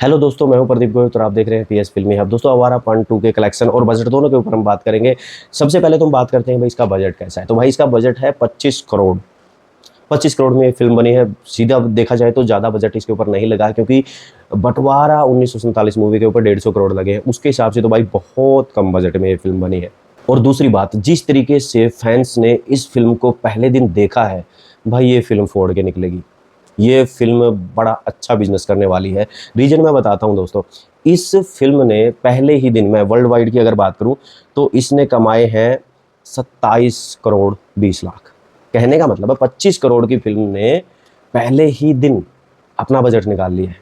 Hello दोस्तों, मैं हूं प्रदीप गोयल और आप देख रहे हैं पीएस फिल्मी हब। दोस्तों, आवारा पार्ट 2 के कलेक्शन और बजट दोनों के ऊपर हम बात करेंगे। सबसे पहले तो हम बात करते हैं भाई इसका बजट कैसा है। तो भाई इसका बजट है 25 करोड़। 25 करोड़ में ये फिल्म बनी है। सीधा देखा जाए तो ज़्यादा बजट इसके ऊपर नहीं लगा है, क्योंकि बंटवारा 1947 मूवी के ऊपर 150 करोड़ लगे हैं। उसके हिसाब से तो भाई बहुत कम बजट में ये फिल्म बनी है। और दूसरी बात, जिस तरीके से फैंस ने इस फिल्म को पहले दिन देखा है, भाई ये फिल्म फोड़ के निकलेगी। ये फिल्म बड़ा अच्छा बिजनेस करने वाली है। रीज़न मैं बताता हूँ दोस्तों। इस फिल्म ने पहले ही दिन, मैं वर्ल्ड वाइड की अगर बात करूँ, तो इसने कमाए हैं 27 करोड़ 20 लाख। कहने का मतलब है 25 करोड़ की फिल्म ने पहले ही दिन अपना बजट निकाल लिया है।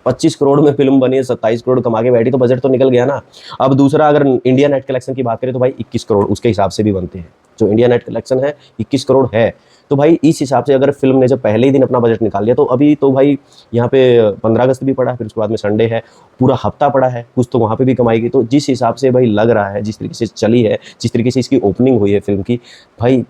25 करोड़ में फिल्म बनी है, 27 करोड़ कमा के बैठी, तो बजट तो निकल गया ना। अब दूसरा, अगर इंडिया नेट कलेक्शन की बात करें तो भाई 21 करोड़ उसके हिसाब से भी बनते हैं। जो इंडिया नेट कलेक्शन है 21 करोड़ है। तो भाई इस हिसाब से अगर फिल्म ने जब पहले ही दिन अपना बजट निकाल लिया, तो अभी तो भाई यहाँ पे 15 अगस्त भी पड़ा है, फिर उसके बाद में संडे है, पूरा हफ्ता पड़ा है, कुछ तो वहाँ पे भी कमाएगी। तो जिस हिसाब से भाई लग रहा है, जिस तरीके से चली है, जिस तरीके से इसकी ओपनिंग हुई है फिल्म की, भाई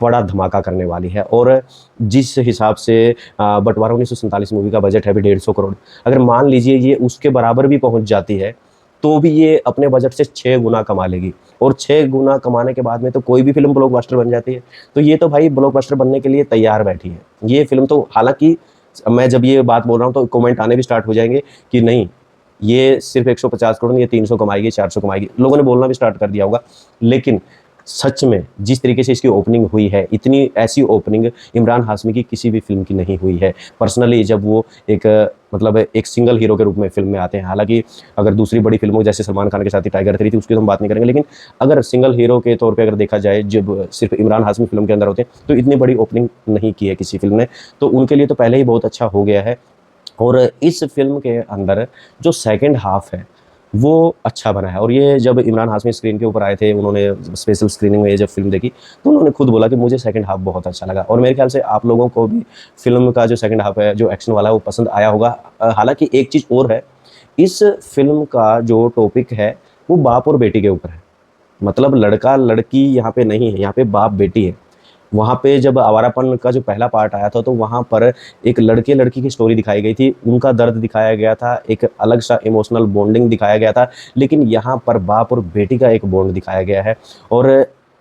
बड़ा धमाका करने वाली है। और जिस हिसाब से बंटवारा 1947 मूवी का बजट है अभी 150 करोड़, अगर मान लीजिए ये उसके बराबर भी पहुंच जाती है, तो भी ये अपने बजट से 6 गुना कमा लेगी। और 6 गुना कमाने के बाद में तो कोई भी फिल्म ब्लॉकबस्टर बन जाती है। तो ये तो भाई ब्लॉकबस्टर बनने के लिए तैयार बैठी है ये फिल्म। तो हालांकि मैं जब ये बात बोल रहा हूँ तो कमेंट आने भी स्टार्ट हो जाएंगे कि नहीं, ये सिर्फ 150 करोड़ नहीं, ये 300 कमाएगी, 400 कमाएगी, लोगों ने बोलना भी स्टार्ट कर दिया होगा। लेकिन सच में जिस तरीके से इसकी ओपनिंग हुई है, इतनी ऐसी ओपनिंग इमरान हाशमी की किसी भी फिल्म की नहीं हुई है। पर्सनली जब वो एक मतलब एक सिंगल हीरो के रूप में फिल्म में आते हैं, हालांकि अगर दूसरी बड़ी फिल्मों जैसे सलमान खान के साथ ही टाइगर 3 थी, उसकी तो हम बात नहीं करेंगे, लेकिन अगर सिंगल हीरो के तौर पे अगर देखा जाए, जब सिर्फ इमरान हाशमी फिल्म के अंदर होते हैं, तो इतनी बड़ी ओपनिंग नहीं की है किसी फिल्म ने। तो उनके लिए तो पहले ही बहुत अच्छा हो गया है। और इस फिल्म के अंदर जो सेकंड हाफ है वो अच्छा बना है। और ये जब इमरान हाशमी स्क्रीन के ऊपर आए थे, उन्होंने स्पेशल स्क्रीनिंग में ये जब फिल्म देखी, तो उन्होंने खुद बोला कि मुझे सेकंड हाफ बहुत अच्छा लगा। और मेरे ख्याल से आप लोगों को भी फिल्म का जो सेकंड हाफ है, जो एक्शन वाला है, वो पसंद आया होगा। हालांकि एक चीज़ और है, इस फिल्म का जो टॉपिक है वो बाप और बेटी के ऊपर है। मतलब लड़का लड़की यहाँ पे नहीं है, यहाँ पे बाप बेटी है। वहाँ पे जब आवारापन का जो पहला पार्ट आया था, तो वहाँ पर एक लड़के लड़की की स्टोरी दिखाई गई थी, उनका दर्द दिखाया गया था, एक अलग सा इमोशनल बॉन्डिंग दिखाया गया था। लेकिन यहाँ पर बाप और बेटी का एक बॉन्ड दिखाया गया है। और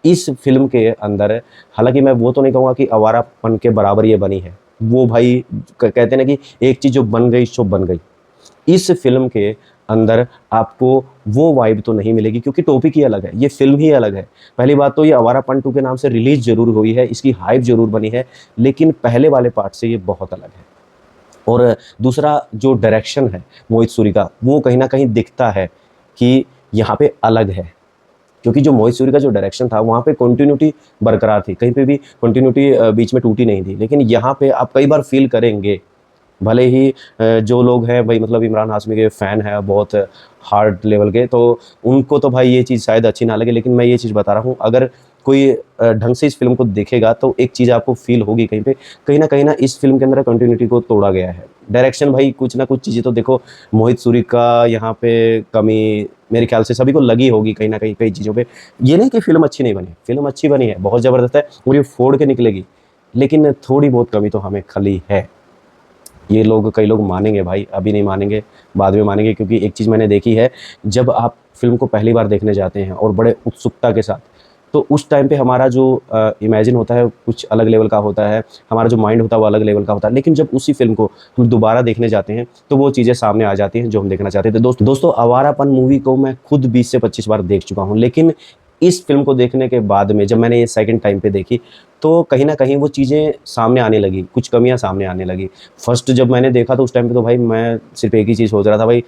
इस फिल्म के अंदर, हालांकि मैं वो तो नहीं कहूँगा कि आवारापन के बराबर ये बनी है, वो भाई कहते हैं ना कि एक चीज़ जो बन गई सो बन गई। इस फिल्म के अंदर आपको वो वाइब तो नहीं मिलेगी, क्योंकि टॉपिक ही अलग है, ये फिल्म ही अलग है। पहली बात तो ये आवारापन 2 के नाम से रिलीज जरूर हुई है, इसकी हाइप जरूर बनी है, लेकिन पहले वाले पार्ट से ये बहुत अलग है। और दूसरा, जो डायरेक्शन है मोहित सूरी का, वो कहीं ना कहीं दिखता है कि यहाँ पे अलग है। क्योंकि जो मोहित सूरी का जो डायरेक्शन था, वहाँ पे कंटिन्यूटी बरकरार थी, कहीं पे भी कंटिन्यूटी बीच में टूटी नहीं थी। लेकिन यहाँ पे आप कई बार फील करेंगे, भले ही जो लोग हैं भाई, मतलब इमरान हाशमी के फ़ैन हैं बहुत हार्ड लेवल के, तो उनको तो भाई ये चीज़ शायद अच्छी ना लगे, लेकिन मैं ये चीज़ बता रहा हूँ, अगर कोई ढंग से इस फिल्म को देखेगा तो एक चीज़ आपको फील होगी कहीं ना इस फिल्म के अंदर कंटिन्यूटी को तोड़ा गया है। डायरेक्शन भाई कुछ ना कुछ चीज़ें तो देखो, मोहित सूरी का यहाँ पे कमी मेरे ख्याल से सभी को लगी होगी कहीं ना कहीं कई चीज़ों पे। ये नहीं कि फिल्म अच्छी नहीं बनी, फिल्म अच्छी बनी है, बहुत ज़बरदस्त है और ये फोड़ के निकलेगी, लेकिन थोड़ी बहुत कमी तो हमें खली है। ये लोग, कई लोग मानेंगे भाई, अभी नहीं मानेंगे, बाद में मानेंगे। क्योंकि एक चीज़ मैंने देखी है, जब आप फिल्म को पहली बार देखने जाते हैं और बड़े उत्सुकता के साथ, तो उस टाइम पे हमारा जो इमेजिन होता है कुछ अलग लेवल का होता है, हमारा जो माइंड होता है वो अलग लेवल का होता है। लेकिन जब उसी फिल्म को हम दोबारा देखने जाते हैं, तो वो चीज़ें सामने आ जाती हैं जो हम देखना चाहते थे। दोस्तों, आवारापन मूवी को मैं खुद 20 से 25 बार देख चुका हूँ, लेकिन इस फिल्म को देखने के बाद में जब मैंने ये सेकंड टाइम पे देखी, तो कहीं ना कहीं वो चीज़ें सामने आने लगी, कुछ कमियां सामने आने लगी। फर्स्ट जब मैंने देखा तो उस टाइम पे तो भाई मैं सिर्फ एक ही चीज़ सोच रहा था, भाई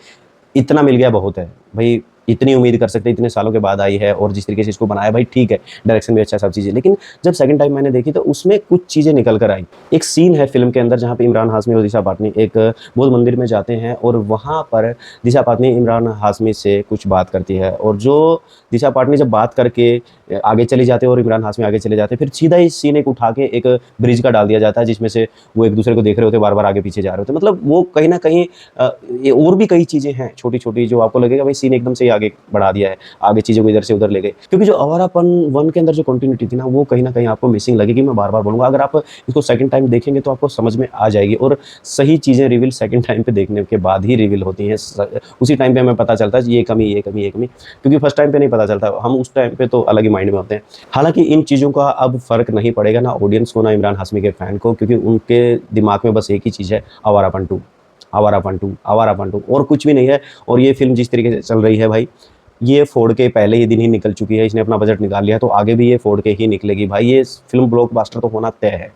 इतना मिल गया बहुत है भाई, इतनी उम्मीद कर सकते, इतने सालों के बाद आई है और जिस तरीके से इसको बनाया भाई ठीक है, डायरेक्शन भी अच्छा, सब चीज़ें। लेकिन जब सेकंड टाइम मैंने देखी तो उसमें कुछ चीज़ें निकल कर आई। एक सीन है फिल्म के अंदर जहाँ पे इमरान हाशमी और दिशा पाटनी एक बौद्ध मंदिर में जाते हैं, और वहाँ पर दिशा पाटनी इमरान हाशमी से कुछ बात करती है, और जो दिशा पाटनी जब बात करके आगे चली जाते हैं और इमरान हाशमी आगे चले जाते हैं, फिर सीधा ही सीन एक उठा के एक ब्रिज का डाल दिया जाता है, जिसमें से वो एक दूसरे को देख रहे होते, बार बार आगे पीछे जा रहे होते। मतलब वो कहीं ना कहीं और भी कई चीज़ें हैं छोटी छोटी, जो आपको लगेगा भाई सीन एकदम से ही आगे बढ़ा दिया है, आगे चीज़ों को इधर से उधर ले गए। क्योंकि जो आवारापन 1 के अंदर जो कंटिन्यूटी थी ना, वो कहीं न कहीं आपको मिसिंग लगेगी, मैं बार-बार बोलूँगा। अगर आप इसको सेकंड टाइम देखेंगे तो आपको समझ में आ जाएगी, और सही चीज़ें रिवील सेकंड टाइम पे देखने के बाद ही रिवील होती हैं। उसी टाइम पे हमें पता चलता है ये कमी, ये कमी, ये कमी, क्योंकि फर्स्ट टाइम पे नहीं पता चलता, हम उस टाइम पे तो अलग ही माइंड में होते हैं। हालाँकि इन चीज़ों का अब फ़र्क नहीं पड़ेगा ना ऑडियंस को, ना इमरान हाशमी के फ़ैन को, क्योंकि उनके दिमाग में बस एक ही चीज़ है, आवारापन 2, आवारापन 2, आवारापन 2, और कुछ भी नहीं है। और ये फ़िल्म जिस तरीके से चल रही है भाई, ये फोड़ के पहले ही दिन ही निकल चुकी है, इसने अपना बजट निकाल लिया, तो आगे भी ये फोड़ के ही निकलेगी भाई। ये फ़िल्म ब्लॉकबस्टर तो होना तय है।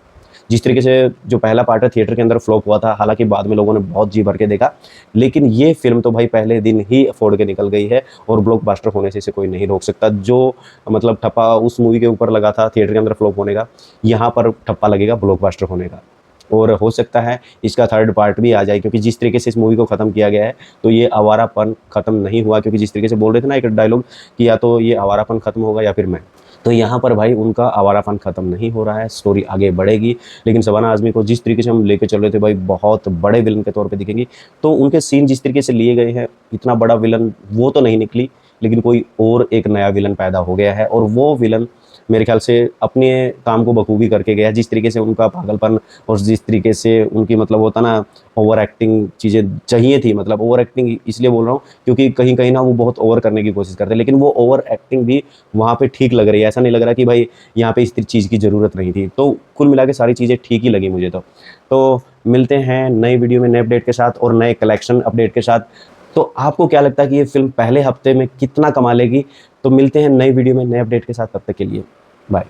जिस तरीके से जो पहला पार्ट है थिएटर के अंदर फ्लॉप हुआ था, हालाँकि बाद में लोगों ने बहुत जी भर के देखा, लेकिन ये फ़िल्म तो भाई पहले दिन ही फोड़ के निकल गई है, और ब्लॉकबस्टर होने से इसे कोई नहीं रोक सकता। जो मतलब ठप्पा उस मूवी के ऊपर लगा था थिएटर के अंदर फ्लॉप होने का, यहाँ पर ठप्पा लगेगा ब्लॉकबस्टर होने का। और हो सकता है इसका थर्ड पार्ट भी आ जाए, क्योंकि जिस तरीके से इस मूवी को ख़त्म किया गया है, तो ये आवारापन ख़त्म नहीं हुआ। क्योंकि जिस तरीके से बोल रहे थे ना एक डायलॉग कि या तो ये आवारापन ख़त्म होगा या फिर मैं, तो यहाँ पर भाई उनका आवारापन ख़त्म नहीं हो रहा है, स्टोरी आगे बढ़ेगी। लेकिन शबाना आज़मी को जिस तरीके से हम लेके चल रहे थे भाई, बहुत बड़े विलन के तौर पे दिखेंगी, तो उनके सीन जिस तरीके से लिए गए हैं, इतना बड़ा विलन वो तो नहीं निकली, लेकिन कोई और एक नया विलन पैदा हो गया है, और वो विलन मेरे ख्याल से अपने काम को बखूबी करके गया। जिस तरीके से उनका पागलपन, और जिस तरीके से उनकी मतलब होता ना ओवर एक्टिंग चीज़ें चाहिए थी, मतलब ओवर एक्टिंग इसलिए बोल रहा हूँ क्योंकि कहीं कहीं ना वो बहुत ओवर करने की कोशिश करते हैं, लेकिन वो ओवर एक्टिंग भी वहाँ पे ठीक लग रही है। ऐसा नहीं लग रहा कि भाई यहाँ पे इस चीज़ की ज़रूरत नहीं थी। तो कुल मिला के सारी चीज़ें ठीक ही लगी मुझे तो मिलते हैं नई वीडियो में नए अपडेट के साथ और नए कलेक्शन अपडेट के साथ। तो आपको क्या लगता है कि ये फ़िल्म पहले हफ्ते में कितना कमा लेगी? तो मिलते हैं नई वीडियो में नए अपडेट के साथ, तब तक के लिए बाय।